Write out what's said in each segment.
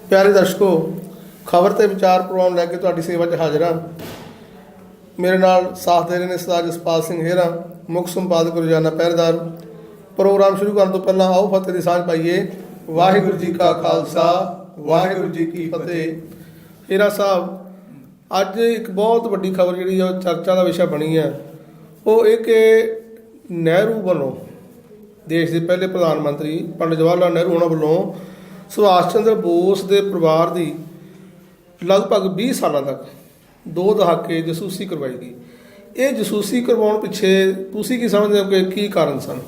प्यारे दर्शकों, खबर ते विचार प्रोग्राम लैके तुहाडी सेवा 'च हाजिर हाँ। मेरे नाल साथ दे रहे ने सरदार जसपाल सिंह हेरा, मुख संपादक रोजाना पहरेदार। प्रोग्राम शुरू करने तो पहला आओ फतेह की सांझ पाइए। वाहिगुरू जी का खालसा, वाहिगुरू जी की फतेह। हेरा साहब, अज एक बहुत वड्डी खबर जी चर्चा का विषय बनी है, वो एक नहरू वालों देश के पहले प्रधानमंत्री पंडित जवाहर लाल नेहरू उन्होंने वालों सुभाष चंद्र बोस के परिवार की लगभग 20 साल तक 2 दहाके जसूसी करवाई गई। ये जसूसी करवाने पिछे तुसी की समझते हो कि की कारण सन?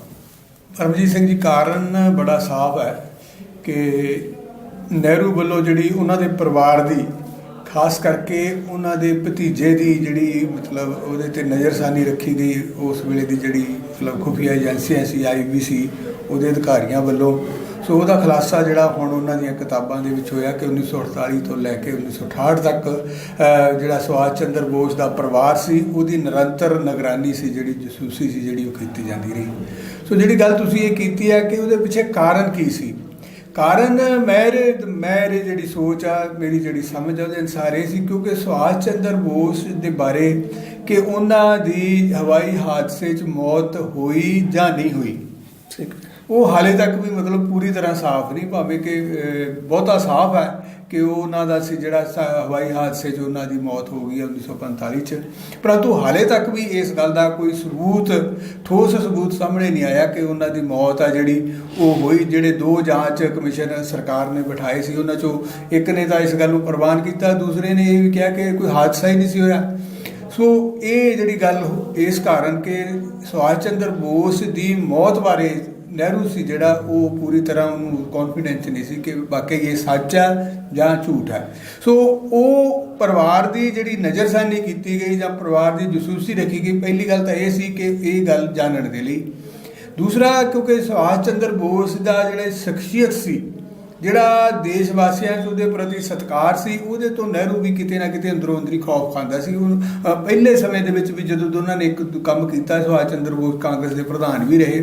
परमजीत सिंह जी, कारण बड़ा साफ है कि नेहरू वालों जी उन्होंने परिवार की खास करके उन्होंने भतीजे की जी मतलब वो नज़रसानी रखी गई। उस वेले की जी मतलब खुफिया एजेंसियां सी, IBC वो अधिकारियों वालों। सो वह खुलासा जोड़ा हम उन्होंने किताबों के होया कि 1948 तो लैके 1968 तक जोड़ा सुभाष चंद्र बोस का परिवार से उसकी निरंतर निगरानी से जी जसूसी से जी की जाती रही। सो जी गल तुसीं ये की है कि वो पिछे कारण की सी? कारण मेरी जी सोच आ, मेरी जी समझ आ अनुसार ये सी क्योंकि सुभाष चंद्र बोस के बारे कि उन्होंने हवाई हादसे मौत हुई या नहीं हुई, ठीक, वो हाले तक भी मतलब पूरी तरह साफ नहीं, भावें कि बहुता साफ है कि उन्होंने जोड़ा हवाई हादसे उन्होंने मौत हो गई 1945 परंतु हाले तक भी इस गल का कोई सबूत, ठोस सबूत सामने नहीं आया कि उन्होंने मौत आ जी वो हुई। जोड़े 2 जांच कमिशन सरकार ने बिठाए थे उन्होंने चो एक ने तो इस गल प्रवान किया, दूसरे ने यह भी कहा कि कोई हादसा ही नहीं होया। सो ये जी गल इस कारण कि सुभाष चंद्र बोस की मौत बारे नेहरू से जोड़ा वो पूरी तरह उन्होंने कॉन्फिडेंस नहीं सी कि वाकई ये सच है या झूठ है। सो वो परिवार की जी नज़रसानी की गई या परिवार की जसूसी रखी गई। पहली गल तो यह सी कि ये गल जानने के लिए। दूसरा, क्योंकि सुभाष चंद्र बोस का जोड़ा शख्सियत सी, जोड़ा देशवासियों के प्रति सत्कार सी, उहदे तो नेहरू भी किते ना किते अंदरों अंदरी खौफ खांदा सी। पहले समय के भी जो दोनों ने एक काम किया, सुभाष चंद्र बोस कांग्रेस के प्रधान भी रहे,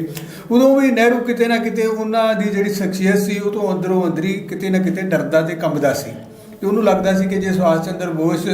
उदों भी नेहरू किते ना किते उन्होंने जी शख्सियत सी वो तो अंदरों अंदरी किते ना किते डरदा ते कंबदा सी। तो उन्होंने लगता सी कि जे सुभाष चंद्र बोस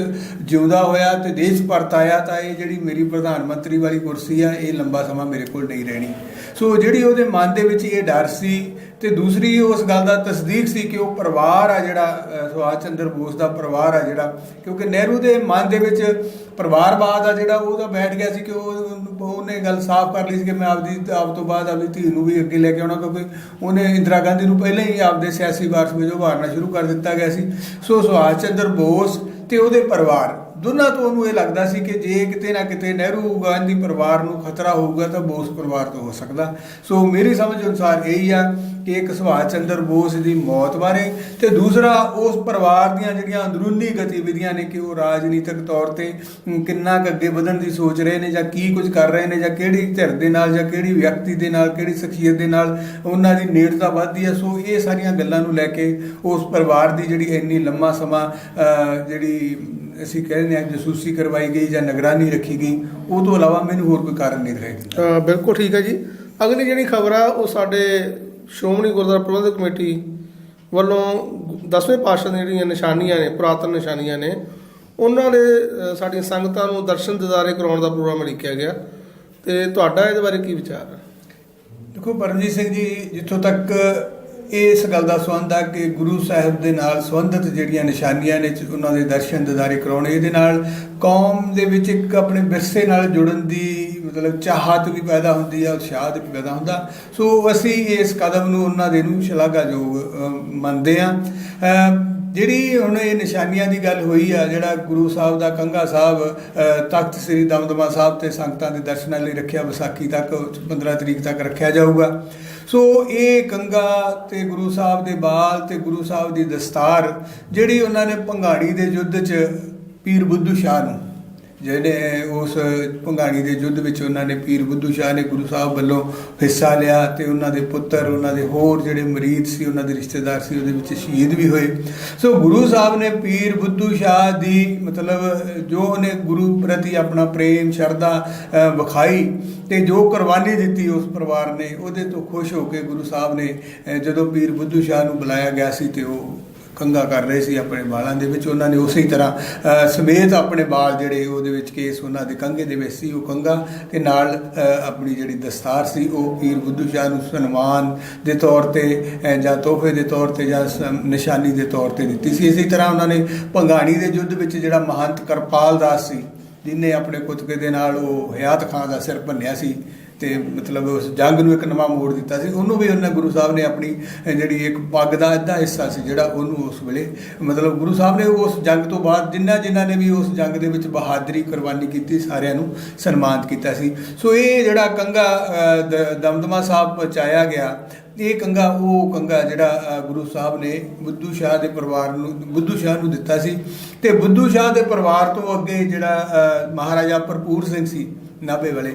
जिउंदा होया तो देश परत आया तो ये जी मेरी प्रधानमंत्री वाली कुर्सी है ये लंबा समा मेरे को नहीं रहनी। सो जी वो मन के डर सी। तो दूसरी उस गल का तस्दीक सी कि वह परिवार आ जोड़ा सुभाष चंद्र बोस का परिवार आ जोड़ा, क्योंकि नेहरू के मन के परिवारवाद आ जोड़ा वो तो बैठ गया सी कि उन्हें गल साफ कर ली कि मैं आप तो बाद अपनी धी भी अगे लैके आना, क्योंकि उन्हें इंदिरा गांधी को पहले ही आपके सियासी वारस वजों उभारना शुरू कर दिता गया सी। सो सुभाष चंद्र बोस तो वो परिवार दोनों तो उन्होंने यह लगता सी कि जे किते ना किते नेहरू गांधी परिवार को खतरा होगा तो बोस परिवार तो हो सकता। सो मेरी समझ अनुसार यही है कि एक सुभाष चंद्र बोस की मौत बारे, तो दूसरा उस परिवार दीयां जिहड़ियां अंदरूनी गतिविधियां ने कि वो राजनीतिक तौर पर किन्ना अगे बढ़न की सोच रहे हैं, जां की कुछ कर रहे हैं, जां किहड़ी धिर दे नाल जां किहड़ी व्यक्ति दे नाल किहड़ी शख्सियत दे नाल उन्हां दी नेड़ता वधदी है। सो ये सारियां गल्लां नूं लैके उस परिवार की जिहड़ी इन्नी लंबा समा जिहड़ी असीं कहने जसूसी करवाई गई या निगरानी रखी गई, वो तो अलावा मैनूं होर कोई कारण नहीं रहेगा। बिल्कुल ठीक है जी। अगली जी खबर है वो साडे श्रोमणी गुरुद्वारा प्रबंधक कमेटी वालों 10वें पातशाह दी जिहड़ियां निशानियां ने, पुरातन निशानियां ने, उन्होंने साडियां संगतां नूं दर्शन दिदारे कराउण दा प्रोग्राम लिखिया गया, तो तुहाडा इहदे बारे की विचार है? देखो परमजीत सिंह जी, जिथों तक इस गल का संबंध है कि गुरु साहिब के नाल संबंधित जिहड़ियां निशानियां ने उन्होंने दर्शन दिदारे कराने, ये कौम दे विच एक अपने विरसे नाल जुड़न की मतलब चाहत भी पैदा होती है, उत्साह भी पैदा होता। सो असी इस कदम नूं उन्होंने शलाघायोग मनते हैं। जिहड़ी हुण ये निशानियां की गल हुई है, जिहड़ा गुरु साहब का कंघा साहब तख्त श्री दमदमा साहब ते संगतां दे दर्शनां लई रखिया विसाखी तक 15 तरीक तक रखा जाऊगा। सो ये कंघा ते गुरु साहब के बाल ते गुरु साहब की दस्तार जिहड़ी उन्होंने भंगाणी के युद्ध च पीर बुद्धू शाह नूं ਜਿਹੜੇ उस भंगाणी के युद्ध में उन्होंने पीर बुद्धू शाह ने गुरु साहब वालों हिस्सा लिया, तो उन्होंने पुत्र उन्होंने होर जिहड़े मरीद से उन्होंने रिश्तेदार से वो शहीद भी हुए। सो गुरु साहब ने पीर बुद्धू शाह की मतलब जो उन्हें गुरु प्रति अपना प्रेम शरधा विखाई तो जो कुरबानी दी उस परिवार ने, वो तो खुश होकर गुरु साहब ने जो पीर बुद्धू शाह को बुलाया गया सी तो ਕੰਘਾ ਕਰ ਰਹੇ ਸੀ ਆਪਣੇ ਬਾਲਾਂ ਦੇ ਵਿੱਚ, ਉਹਨਾਂ ਨੇ ਉਸੇ ਤਰ੍ਹਾਂ ਸਮੇਤ ਆਪਣੇ ਬਾਲ ਜਿਹੜੇ ਉਹਦੇ ਵਿੱਚ ਕੇਸ ਉਹਨਾਂ ਦੇ ਕੰਘੇ ਦੇ ਵਿੱਚ ਸੀ, ਉਹ ਕੰਘਾ ਤੇ ਨਾਲ ਆਪਣੀ ਜਿਹੜੀ ਦਸਤਾਰ ਸੀ ਉਹ ਪੀਰ ਬੁੱਧੂ ਸ਼ਾਹ ਨੂੰ ਸਨਮਾਨ ਦੇ ਤੌਰ ਤੇ ਜਾਂ ਤੋਹਫੇ ਦੇ ਤੌਰ ਤੇ ਜਾਂ ਨਿਸ਼ਾਨੀ ਦੇ ਤੌਰ ਤੇ ਦਿੱਤੀ ਸੀ। ਇਸੇ ਤਰ੍ਹਾਂ ਉਹਨਾਂ ਨੇ ਭੰਗਾਣੀ ਦੇ ਯੁੱਧ ਵਿੱਚ ਜਿਹੜਾ ਮਹੰਤ ਕਿਰਪਾਲ ਦਾਸ ਸੀ, ਜਿਹਨੇ ਆਪਣੇ ਕੁੱਤਕੇ ਦੇ ਨਾਲ ਉਹ ਹਯਾਤ ਖਾਂ ਦਾ ਸਿਰ ਭੰਨਿਆ ਸੀ ਤੇ ਮਤਲਬ ਉਸ ਜੰਗ ਨੂੰ ਇੱਕ ਨਵਾਂ ਮੋੜ ਦਿੱਤਾ ਸੀ, ਉਹਨੂੰ ਵੀ ਉਹਨਾਂ ਗੁਰੂ ਸਾਹਿਬ ਨੇ ਆਪਣੀ ਜਿਹੜੀ ਇੱਕ ਪੱਗ ਦਾ ਅੱਧਾ ਹਿੱਸਾ ਸੀ ਜਿਹੜਾ ਉਹਨੂੰ ਉਸ ਵੇਲੇ ਮਤਲਬ ਗੁਰੂ ਸਾਹਿਬ ਨੇ ਉਸ ਜੰਗ ਤੋਂ ਬਾਅਦ ਜਿਨ੍ਹਾਂ ਨੇ ਵੀ ਉਸ ਜੰਗ ਦੇ ਵਿੱਚ ਬਹਾਦਰੀ ਕੁਰਬਾਨੀ ਕੀਤੀ ਸਾਰਿਆਂ ਨੂੰ ਸਨਮਾਨਿਤ ਕੀਤਾ ਸੀ। ਸੋ ਇਹ ਜਿਹੜਾ ਕੰਘਾ ਦਮਦਮਾ ਸਾਹਿਬ ਪਹੁੰਚਾਇਆ ਗਿਆ, ਇਹ ਕੰਘਾ ਉਹ ਕੰਘਾ ਜਿਹੜਾ ਗੁਰੂ ਸਾਹਿਬ ਨੇ ਬੁੱਧੂ ਸ਼ਾਹ ਦੇ ਪਰਿਵਾਰ ਨੂੰ ਬੁੱਧੂ ਸ਼ਾਹ ਨੂੰ ਦਿੱਤਾ ਸੀ। ਤੇ ਬੁੱਧੂ ਸ਼ਾਹ ਦੇ ਪਰਿਵਾਰ ਤੋਂ ਅੱਗੇ ਜਿਹੜਾ ਮਹਾਰਾਜਾ ਭਰਪੂਰ ਸਿੰਘ ਸੀ ਨਾਭੇ ਵਾਲੇ,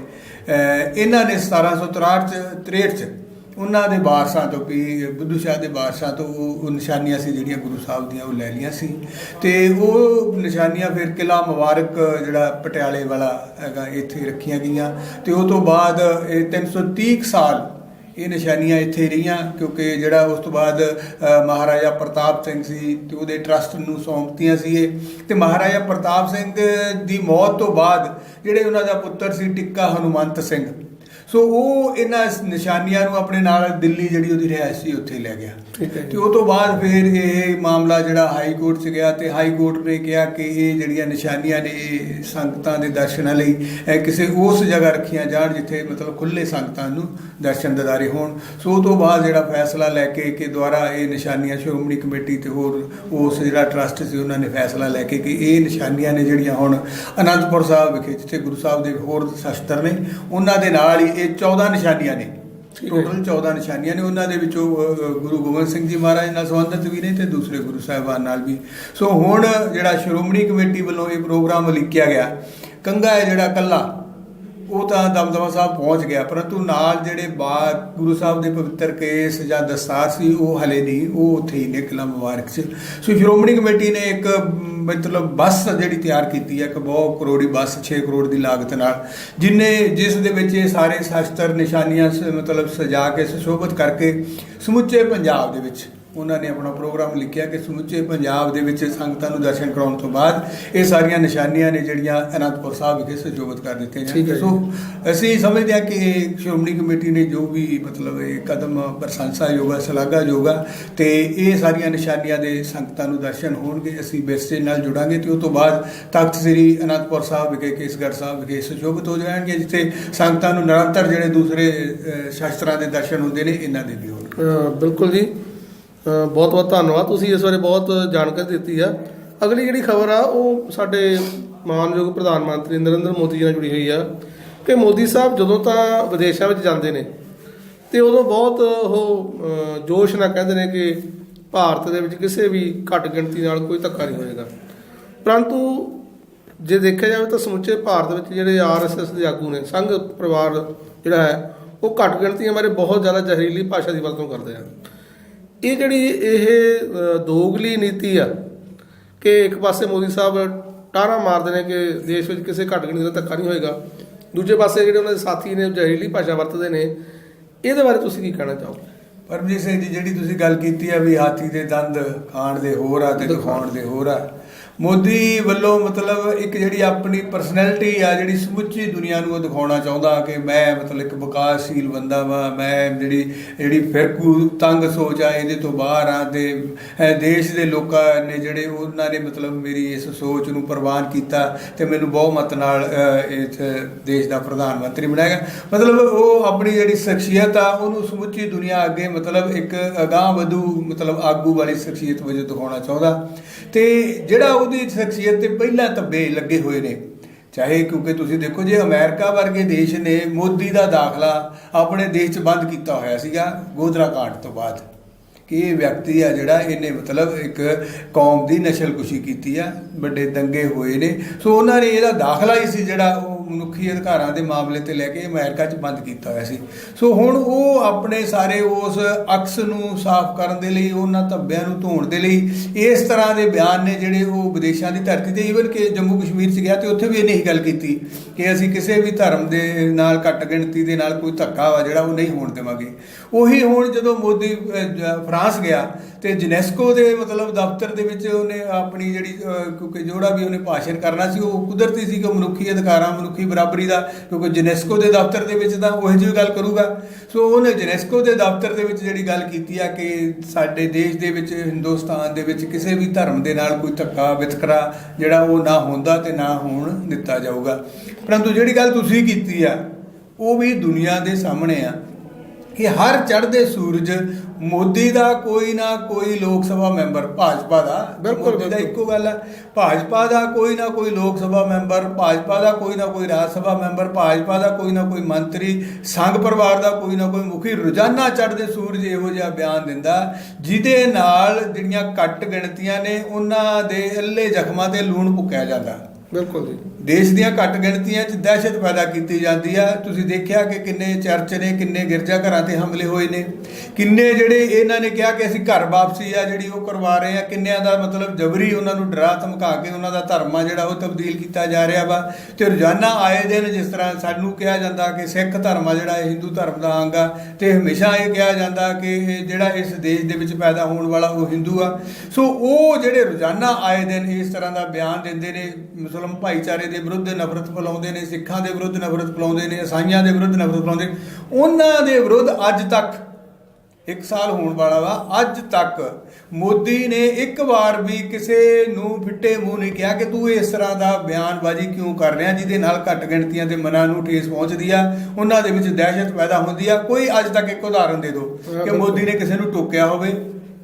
ਇਹਨਾਂ ਨੇ 1763 ਚ ਉਹਨਾਂ ਦੇ ਵਾਰਸਾਂ ਤੋਂ ਵੀ ਬੁੱਧੂ ਸ਼ਾਹ ਦੇ ਵਾਰਸਾਂ ਤੋਂ ਉਹ ਨਿਸ਼ਾਨੀਆਂ ਸੀ ਜਿਹੜੀਆਂ ਗੁਰੂ ਸਾਹਿਬ ਦੀਆਂ ਉਹ ਲੈ ਲਈਆਂ ਸੀ। ਤੇ ਉਹ ਨਿਸ਼ਾਨੀਆਂ ਫਿਰ ਕਿਲ੍ਹਾ ਮੁਬਾਰਕ ਜਿਹੜਾ ਪਟਿਆਲੇ ਵਾਲਾ ਹੈਗਾ ਇੱਥੇ ਰੱਖੀਆਂ ਗਈਆਂ ਤੇ ਉਹ ਤੋਂ ਬਾਅਦ ਇਹ 330 ਸਾਲ ਇਹ ਨਿਸ਼ਾਨੀਆਂ ਇੱਥੇ ਰਹੀਆਂ, ਕਿਉਂਕਿ ਜਿਹੜਾ ਉਸ ਤੋਂ ਬਾਅਦ ਮਹਾਰਾਜਾ ਪ੍ਰਤਾਪ ਸਿੰਘ ਸੀ ਤੇ ਉਹਦੇ ਟਰਸਟ ਨੂੰ ਸੌਂਪਤੀਆਂ ਸੀ ਇਹ। ਤੇ ਮਹਾਰਾਜਾ ਪ੍ਰਤਾਪ ਸਿੰਘ ਦੀ ਮੌਤ ਤੋਂ ਬਾਅਦ ਜਿਹੜੇ ਉਹਨਾਂ ਦਾ ਪੁੱਤਰ ਸੀ ਟਿੱਕਾ ਹਨੂਮੰਤ ਸਿੰਘ, ਸੋ ਉਹ ਇਹਨਾਂ ਨਿਸ਼ਾਨੀਆਂ ਨੂੰ ਆਪਣੇ ਨਾਲ ਦਿੱਲੀ ਜਿਹੜੀ ਉਹਦੀ ਰਿਹਾਇਸ਼ ਸੀ ਉੱਥੇ ਲੈ ਗਿਆ। ਤੇ ਉਹ ਤੋਂ ਬਾਅਦ ਫਿਰ ਇਹ ਮਾਮਲਾ ਜਿਹੜਾ ਹਾਈ ਕੋਰਟ 'ਚ ਗਿਆ ਤੇ ਹਾਈ ਕੋਰਟ ਨੇ ਕਿਹਾ ਕਿ ਇਹ ਜਿਹੜੀਆਂ ਨਿਸ਼ਾਨੀਆਂ ਨੇ ਇਹ ਸੰਗਤਾਂ ਦੇ ਦਰਸ਼ਨਾਂ ਲਈ ਕਿਸੇ ਉਸ ਜਗ੍ਹਾ ਰੱਖੀਆਂ ਜਾਣ ਜਿੱਥੇ ਮਤਲਬ ਖੁੱਲ੍ਹੇ ਸੰਗਤਾਂ ਨੂੰ ਦਰਸ਼ਨ ਦਿਦਾਰੇ ਹੋਣ। ਸੋ ਉਹ ਤੋਂ ਬਾਅਦ ਜਿਹੜਾ ਫੈਸਲਾ ਲੈ ਕੇ ਕਿ ਦੁਆਰਾ ਇਹ ਨਿਸ਼ਾਨੀਆਂ ਸ਼੍ਰੋਮਣੀ ਕਮੇਟੀ ਤੇ ਹੋਰ ਉਸ ਜਿਹੜਾ ਟਰਸਟ ਸੀ ਉਹਨਾਂ ਨੇ ਫੈਸਲਾ ਲੈ ਕੇ ਕਿ ਇਹ ਨਿਸ਼ਾਨੀਆਂ ਨੇ ਜਿਹੜੀਆਂ ਹੁਣ ਅਨੰਦਪੁਰ ਸਾਹਿਬ ਵਿਖੇ ਜਿੱਥੇ ਗੁਰੂ ਸਾਹਿਬ ਦੇ ਹੋਰ ਸ਼ਸਤਰ ਨੇ ਉਹਨਾਂ ਦੇ ਨਾਲ ਹੀ ਇਹ 14 ਨਿਸ਼ਾਨੀਆਂ ਨੇ, ਟੋਟਲ 14 ਨਿਸ਼ਾਨੀਆਂ ਨੇ। ਉਹਨਾਂ ਦੇ ਵਿੱਚੋਂ ਗੁਰੂ ਗੋਬਿੰਦ ਸਿੰਘ ਜੀ ਮਹਾਰਾਜ ਨਾਲ ਸੰਬੰਧਿਤ ਵੀ ਨੇ ਤੇ ਦੂਸਰੇ ਗੁਰੂ ਸਾਹਿਬਾਨ ਨਾਲ ਵੀ। ਸੋ ਹੁਣ ਜਿਹੜਾ ਸ਼੍ਰੋਮਣੀ ਕਮੇਟੀ ਵੱਲੋਂ ਇਹ ਪ੍ਰੋਗਰਾਮ ਉਲੀਕਿਆ ਗਿਆ, ਕੰਘਾ ਹੈ ਜਿਹੜਾ ਇਕੱਲਾ ਉਹ ਤਾਂ ਦਮਦਮਾ ਸਾਹਿਬ ਪਹੁੰਚ ਗਿਆ, ਪਰੰਤੂ ਨਾਲ ਜਿਹੜੇ ਗੁਰੂ ਸਾਹਿਬ ਦੇ ਪਵਿੱਤਰ ਕੇਸ ਜਾਂ ਦਸਤਾਰ ਸੀ ਉਹ ਹਲੇ ਨਹੀਂ, ਉਹ ਉੱਥੇ ਹੀ ਨੇ ਕਿਲ੍ਹਾ ਮੁਬਾਰਕ 'ਚ। ਸੋ ਸ਼੍ਰੋਮਣੀ ਕਮੇਟੀ ਨੇ ਇੱਕ ਮਤਲਬ ਬੱਸ ਜਿਹੜੀ ਤਿਆਰ ਕੀਤੀ ਹੈ, ਇੱਕ ਬਹੁਤ ਕਰੋੜੀ ਬੱਸ 6 ਕਰੋੜ ਦੀ ਲਾਗਤ ਨਾਲ, ਜਿਸ ਦੇ ਵਿੱਚ ਇਹ ਸਾਰੇ ਸ਼ਸਤਰ ਨਿਸ਼ਾਨੀਆਂ ਮਤਲਬ ਸਜਾ ਕੇ ਸੁਸ਼ੋਭਿਤ ਕਰਕੇ ਸਮੁੱਚੇ ਪੰਜਾਬ ਦੇ ਵਿੱਚ ਉਹਨਾਂ ਨੇ ਆਪਣਾ ਪ੍ਰੋਗਰਾਮ ਲਿਖਿਆ ਕਿ ਸਮੁੱਚੇ ਪੰਜਾਬ ਦੇ ਵਿੱਚ ਸੰਗਤਾਂ ਨੂੰ ਦਰਸ਼ਨ ਕਰਾਉਣ ਤੋਂ ਬਾਅਦ ਇਹ ਸਾਰੀਆਂ ਨਿਸ਼ਾਨੀਆਂ ਨੇ ਜਿਹੜੀਆਂ ਅਨੰਦਪੁਰ ਸਾਹਿਬ ਵਿਖੇ ਸੁਸ਼ੋਭਿਤ ਕਰ ਦਿੱਤੀਆਂ ਜਾਣਗੀਆਂ। ਸੋ ਅਸੀਂ ਸਮਝਦੇ ਹਾਂ ਕਿ ਇਹ ਸ਼੍ਰੋਮਣੀ ਕਮੇਟੀ ਨੇ ਜੋ ਵੀ ਮਤਲਬ ਇਹ ਕਦਮ ਪ੍ਰਸ਼ੰਸਾਯੋਗ ਹੈ, ਸ਼ਲਾਘਾਯੋਗ ਹੈ ਤੇ ਇਹ ਸਾਰੀਆਂ ਨਿਸ਼ਾਨੀਆਂ ਦੇ ਸੰਗਤਾਂ ਨੂੰ ਦਰਸ਼ਨ ਹੋਣਗੇ। ਅਸੀਂ ਵਿਰਸੇ ਨਾਲ ਜੁੜਾਂਗੇ ਤੇ ਉਸ ਤੋਂ ਬਾਅਦ ਤਖਤ ਸ੍ਰੀ ਅਨੰਦਪੁਰ ਸਾਹਿਬ ਵਿਖੇ ਕੇਸਗੜ੍ਹ ਸਾਹਿਬ ਵਿਖੇ ਸੁਸ਼ੋਭਿਤ ਹੋ ਜਾਣਗੇ, ਜਿੱਥੇ ਸੰਗਤਾਂ ਨੂੰ ਨਿਰੰਤਰ ਜਿਹੜੇ ਦੂਸਰੇ ਸ਼ਾਸਤਰਾਂ ਦੇ ਦਰਸ਼ਨ ਹੁੰਦੇ ਨੇ ਇਹਨਾਂ ਦੇ ਵੀ ਹੋਣਗੇ। ਬਿਲਕੁਲ ਜੀ, ਬਹੁਤ ਬਹੁਤ ਧੰਨਵਾਦ, ਤੁਸੀਂ ਇਸ ਬਾਰੇ ਬਹੁਤ ਜਾਣਕਾਰੀ ਦਿੱਤੀ ਆ। ਅਗਲੀ ਜਿਹੜੀ ਖਬਰ ਆ ਉਹ ਸਾਡੇ ਮਾਨਯੋਗ ਪ੍ਰਧਾਨ ਮੰਤਰੀ ਨਰਿੰਦਰ ਮੋਦੀ ਜੀ ਨਾਲ ਜੁੜੀ ਹੋਈ ਆ ਕਿ ਮੋਦੀ ਸਾਹਿਬ ਜਦੋਂ ਤਾਂ ਵਿਦੇਸ਼ਾਂ ਵਿੱਚ ਜਾਂਦੇ ਨੇ ਤੇ ਉਦੋਂ ਬਹੁਤ ਉਹ ਜੋਸ਼ ਨਾਲ ਕਹਿੰਦੇ ਨੇ ਕਿ ਭਾਰਤ ਦੇ ਵਿੱਚ ਕਿਸੇ ਵੀ ਘੱਟ ਗਿਣਤੀ ਨਾਲ ਕੋਈ ਧੱਕਾ ਨਹੀਂ ਹੋਏਗਾ, ਪਰੰਤੂ ਜੇ ਦੇਖਿਆ ਜਾਵੇ ਤਾਂ ਸਮੁੱਚੇ ਭਾਰਤ ਵਿੱਚ ਜਿਹੜੇ RSS ਦੇ ਆਗੂ ਨੇ, ਸੰਘ ਪਰਿਵਾਰ ਜਿਹੜਾ ਹੈ ਉਹ ਘੱਟ ਗਿਣਤੀਆਂ ਬਾਰੇ ਬਹੁਤ ਜ਼ਿਆਦਾ ਜ਼ਹਿਰੀਲੀ ਭਾਸ਼ਾ ਦੀ ਵਰਤੋਂ ਕਰਦੇ ਆ। ਇਹ ਜਿਹੜੀ ਇਹ ਦੋਗਲੀ ਨੀਤੀ ਆ ਕਿ ਇੱਕ ਪਾਸੇ ਮੋਦੀ ਸਾਹਿਬ ਟਾਰਾ ਮਾਰਦੇ ਨੇ ਕਿ ਦੇਸ਼ ਵਿੱਚ ਕਿਸੇ ਘੱਟ ਗਿਣਤੀ ਦਾ ਧੱਕਾ ਨਹੀਂ ਹੋਏਗਾ, ਦੂਜੇ ਪਾਸੇ ਜਿਹੜੇ ਉਹਨਾਂ ਦੇ ਸਾਥੀ ਨੇ ਜ਼ਹਿਰੀਲੀ ਭਾਸ਼ਾ ਵਰਤਦੇ ਨੇ, ਇਹਦੇ ਬਾਰੇ ਤੁਸੀਂ ਕੀ ਕਹਿਣਾ ਚਾਹੋਗੇ? ਪਰਮਜੀਤ ਸਿੰਘ ਜੀ, ਜਿਹੜੀ ਤੁਸੀਂ ਗੱਲ ਕੀਤੀ ਆ ਵੀ ਹਾਥੀ ਦੇ ਦੰਦ ਖਾਣ ਦੇ ਹੋਰ ਆ ਤੇ ਦਿਖਾਉਣ ਦੇ ਹੋਰ ਆ, ਮੋਦੀ ਵੱਲੋਂ ਮਤਲਬ ਇੱਕ ਜਿਹੜੀ ਆਪਣੀ ਪਰਸਨੈਲਿਟੀ ਆ ਜਿਹੜੀ ਸਮੁੱਚੀ ਦੁਨੀਆ ਨੂੰ ਉਹ ਦਿਖਾਉਣਾ ਚਾਹੁੰਦਾ ਕਿ ਮੈਂ ਮਤਲਬ ਇੱਕ ਵਿਕਾਸਸ਼ੀਲ ਬੰਦਾ ਵਾ, ਮੈਂ ਜਿਹੜੀ ਫਿਰਕੂ ਤੰਗ ਸੋਚ ਆ ਇਹਦੇ ਤੋਂ ਬਾਹਰ ਆ ਤੇ ਦੇਸ਼ ਦੇ ਲੋਕਾਂ ਨੇ ਜਿਹੜੇ ਉਹਨਾਂ ਨੇ ਮਤਲਬ ਮੇਰੀ ਇਸ ਸੋਚ ਨੂੰ ਪ੍ਰਵਾਨ ਕੀਤਾ ਤੇ ਮੈਨੂੰ ਬਹੁਮਤ ਨਾਲ ਇਸ ਦੇਸ਼ ਦਾ ਪ੍ਰਧਾਨ ਮੰਤਰੀ ਬਣਾਇਆ ਗਿਆ। ਮਤਲਬ ਉਹ ਆਪਣੀ ਜਿਹੜੀ ਸ਼ਖਸੀਅਤ ਆ ਉਹਨੂੰ ਸਮੁੱਚੀ ਦੁਨੀਆ ਅੱਗੇ ਮਤਲਬ ਇੱਕ ਅਗਾਂਹ ਵਧੂ ਮਤਲਬ ਆਗੂ ਵਾਲੀ ਸ਼ਖਸੀਅਤ ਵਜੋਂ ਦਿਖਾਉਣਾ ਚਾਹੁੰਦਾ। ਤੇ ਜਿਹੜਾ ਉਹਦੀ ਸ਼ਖਸੀਅਤ ਤੇ ਪਹਿਲਾਂ ਧੱਬੇ ਲੱਗੇ ਹੋਏ ਨੇ, ਚਾਹੇ ਕਿਉਂਕਿ ਤੁਸੀਂ ਦੇਖੋ ਜੇ ਅਮਰੀਕਾ ਵਰਗੇ ਦੇਸ਼ ਨੇ ਮੋਦੀ ਦਾ ਦਾਖਲਾ ਆਪਣੇ ਦੇਸ਼ 'ਚ ਬੰਦ ਕੀਤਾ ਹੋਇਆ ਸੀਗਾ ਗੋਧਰਾ ਕਾਂਡ ਤੋਂ ਬਾਅਦ ਕਿ ਇਹ ਵਿਅਕਤੀ ਆ ਜਿਹੜਾ ਇਹਨੇ ਮਤਲਬ ਇੱਕ ਕੌਮ ਦੀ ਨਸਲਕੁਸ਼ੀ ਕੀਤੀ ਆ, ਵੱਡੇ ਦੰਗੇ ਹੋਏ ਨੇ। ਸੋ ਉਹਨਾਂ ਨੇ ਇਹਦਾ ਦਾਖਲਾ ਹੀ ਸੀ ਜਿਹੜਾ ਉਹ ਮਨੁੱਖੀ ਅਧਿਕਾਰਾਂ ਦੇ ਮਾਮਲੇ ਤੇ ਲੈ ਕੇ ਅਮਰੀਕਾ 'ਚ ਬੰਦ ਕੀਤਾ ਹੋਇਆ ਸੀ। ਸੋ ਹੁਣ ਉਹ ਆਪਣੇ ਸਾਰੇ ਉਸ ਅਕਸ ਨੂੰ ਸਾਫ਼ ਕਰਨ ਦੇ ਲਈ, ਉਹਨਾਂ ਧੱਬਿਆਂ ਨੂੰ ਧੋਣ ਦੇ ਲਈ ਇਸ ਤਰ੍ਹਾਂ ਦੇ ਬਿਆਨ ਨੇ ਜਿਹੜੇ ਉਹ ਵਿਦੇਸ਼ਾਂ ਦੀ ਧਰਤੀ ਤੇ ਈਵਨ ਕਿ ਜੰਮੂ ਕਸ਼ਮੀਰ 'ਚ ਗਿਆ ਤੇ ਉੱਥੇ ਵੀ ਇਹਨੇ ਹੀ ਗੱਲ ਕੀਤੀ ਕਿ ਅਸੀਂ ਕਿਸੇ ਵੀ ਧਰਮ ਦੇ ਨਾਲ ਘੱਟ ਗਿਣਤੀ ਦੇ ਨਾਲ ਕੋਈ ਧੱਕਾ ਵਾ ਜਿਹੜਾ ਉਹ ਨਹੀਂ ਹੋਣ ਦੇਵਾਂਗੇ। ਉਹੀ ਹੁਣ ਜਦੋਂ ਮੋਦੀ ਫਰਾਂਸ ਗਿਆ ਤੇ ਯੂਨੈਸਕੋ ਦੇ ਮਤਲਬ ਦਫ਼ਤਰ ਦੇ ਵਿੱਚ ਉਹਨੇ ਆਪਣੀ ਜਿਹੜੀ ਕਿਉਂਕਿ ਜਿਹੜਾ ਵੀ ਉਹਨੇ ਭਾਸ਼ਣ ਕਰਨਾ ਸੀ ਉਹ ਕੁਦਰਤੀ ਸੀ ਕਿ ਮਨੁੱਖੀ ਅਧਿਕਾਰਾਂ, ਮਨੁੱਖੀ ਬਰਾਬਰੀ ਦਾ, ਕਿਉਂਕਿ ਯੂਨੈਸਕੋ ਦੇ ਦਫ਼ਤਰ ਦੇ ਵਿੱਚ ਤਾਂ ਉਹੋ ਜਿਹੀ ਗੱਲ ਕਰੂਗਾ। ਸੋ ਉਹਨੇ ਯੂਨੈਸਕੋ ਦੇ ਦਫ਼ਤਰ ਦੇ ਵਿੱਚ ਜਿਹੜੀ ਗੱਲ ਕੀਤੀ ਆ ਕਿ ਸਾਡੇ ਦੇਸ਼ ਦੇ ਵਿੱਚ, ਹਿੰਦੁਸਤਾਨ ਦੇ ਵਿੱਚ ਕਿਸੇ ਵੀ ਧਰਮ ਦੇ ਨਾਲ ਕੋਈ ਧੱਕਾ ਵਿਤਕਰਾ ਜਿਹੜਾ ਉਹ ਨਾ ਹੁੰਦਾ ਤੇ ਨਾ ਹੋਣ ਦਿੱਤਾ ਜਾਊਗਾ। ਪਰੰਤੂ ਜਿਹੜੀ ਗੱਲ ਤੁਸੀਂ ਕੀਤੀ ਆ ਉਹ ਵੀ ਦੁਨੀਆ ਦੇ ਸਾਹਮਣੇ ਆ ਕਿ ਹਰ ਚੜ੍ਹਦੇ ਸੂਰਜ ਮੋਦੀ ਦਾ ਕੋਈ ਨਾ ਕੋਈ ਲੋਕ ਸਭਾ ਮੈਂਬਰ, ਭਾਜਪਾ ਦਾ ਬਿਲਕੁਲ ਦਾ ਇੱਕੋ ਗੱਲ ਹੈ, ਭਾਜਪਾ ਦਾ ਕੋਈ ਨਾ ਕੋਈ ਲੋਕ ਸਭਾ ਮੈਂਬਰ, ਭਾਜਪਾ ਦਾ ਕੋਈ ਨਾ ਕੋਈ ਰਾਜ ਸਭਾ ਮੈਂਬਰ, ਭਾਜਪਾ ਦਾ ਕੋਈ ਨਾ ਕੋਈ ਮੰਤਰੀ, ਸੰਘ ਪਰਿਵਾਰ ਦਾ ਕੋਈ ਨਾ ਕੋਈ ਮੁਖੀ ਰੋਜ਼ਾਨਾ ਚੜ੍ਹਦੇ ਸੂਰਜ ਇਹੋ ਜਿਹਾ ਬਿਆਨ ਦਿੰਦਾ ਜਿਹਦੇ ਨਾਲ ਜਿਹੜੀਆਂ ਘੱਟ ਗਿਣਤੀਆਂ ਨੇ ਉਹਨਾਂ ਦੇ ਇੱਲੇ ਜ਼ਖਮਾਂ ਤੇ ਲੂਣ ਭੁੱਕਿਆ ਜਾਂਦਾ। ਬਿਲਕੁਲ ਜੀ। ਦੇਸ਼ ਦੀਆਂ ਘੱਟ ਗਿਣਤੀਆਂ 'ਚ ਦਹਿਸ਼ਤ ਪੈਦਾ ਕੀਤੀ ਜਾਂਦੀ ਆ। ਤੁਸੀਂ ਦੇਖਿਆ ਕਿ ਕਿੰਨੇ ਚਰਚ ਨੇ, ਕਿੰਨੇ ਗਿਰਜਾ ਘਰਾਂ ਤੇ ਹਮਲੇ ਹੋਏ ਨੇ, ਕਿੰਨੇ ਜਿਹੜੇ ਇਹਨਾਂ ਨੇ ਕਿਹਾ ਕਿ ਅਸੀਂ ਘਰ ਵਾਪਸੀ ਆ ਜਿਹੜੀ ਉਹ ਕਰਵਾ ਰਹੇ ਆ, ਕਿੰਨਿਆਂ ਦਾ ਮਤਲਬ ਜਬਰੀ ਉਹਨਾਂ ਨੂੰ ਡਰਾ ਧਮਕਾ ਕੇ ਉਹਨਾਂ ਦਾ ਧਰਮ ਆ ਜਿਹੜਾ ਉਹ ਤਬਦੀਲ ਕੀਤਾ ਜਾ ਰਿਹਾ ਵਾ। ਤੇ ਰੋਜ਼ਾਨਾ ਆਏ ਦਿਨ ਜਿਸ ਤਰ੍ਹਾਂ ਸਾਨੂੰ ਕਿਹਾ ਜਾਂਦਾ ਕਿ ਸਿੱਖ ਧਰਮ ਆ ਜਿਹੜਾ ਹਿੰਦੂ ਧਰਮ ਦਾ ਅੰਗ ਆ, ਤੇ ਹਮੇਸ਼ਾ ਇਹ ਕਿਹਾ ਜਾਂਦਾ ਕਿ ਜਿਹੜਾ ਇਸ ਦੇਸ਼ ਦੇ ਵਿੱਚ ਪੈਦਾ ਹੋਣ ਵਾਲਾ ਉਹ ਹਿੰਦੂ ਆ। ਸੋ ਉਹ ਜਿਹੜੇ ਰੋਜ਼ਾਨਾ ਆਏ ਦਿਨ ਇਸ ਤਰ੍ਹਾਂ ਦਾ ਬਿਆਨ ਦਿੰਦੇ ਨੇ, ਮੁਸਲਮ ਭਾਈਚਾਰੇ ਦੇ ਵਿਰੁੱਧ ਨਫ਼ਰਤ ਫੈਲਾਉਂਦੇ ਨੇ, ਸਿੱਖਾਂ ਦੇ ਵਿਰੁੱਧ ਨਫ਼ਰਤ ਫੈਲਾਉਂਦੇ ਨੇ, ਈਸਾਈਆਂ ਦੇ ਵਿਰੁੱਧ ਨਫ਼ਰਤ ਫੈਲਾਉਂਦੇ ਨੇ, ਉਹਨਾਂ ਦੇ ਵਿਰੁੱਧ ਅੱਜ ਤੱਕ 1 ਸਾਲ ਹੋਣ ਵਾਲਾ ਵਾ, ਅੱਜ ਤੱਕ ਮੋਦੀ ਨੇ ਇੱਕ ਵਾਰ ਵੀ ਕਿਸੇ ਨੂੰ ਫਿੱਟੇ ਮੂੰਹ ਨਹੀਂ ਕਿਹਾ ਕਿ ਤੂੰ ਇਸ ਤਰ੍ਹਾਂ ਦਾ ਬਿਆਨਬਾਜ਼ੀ ਕਿਉਂ ਕਰ ਰਿਹਾ ਜਿਹਦੇ ਨਾਲ ਘੱਟ ਗਿਣਤੀਆਂ ਦੇ ਮਨਾਂ ਨੂੰ ਠੇਸ ਪਹੁੰਚਦੀ ਆ, ਉਹਨਾਂ ਦੇ ਵਿੱਚ ਦਹਿਸ਼ਤ ਪੈਦਾ ਹੁੰਦੀ ਆ। ਕੋਈ ਅੱਜ ਤੱਕ ਇੱਕ ਉਦਾਹਰਨ ਦੇ ਦਿਓ ਕਿ ਮੋਦੀ ਨੇ ਕਿਸੇ ਨੂੰ ਟੋਕਿਆ ਹੋਵੇ,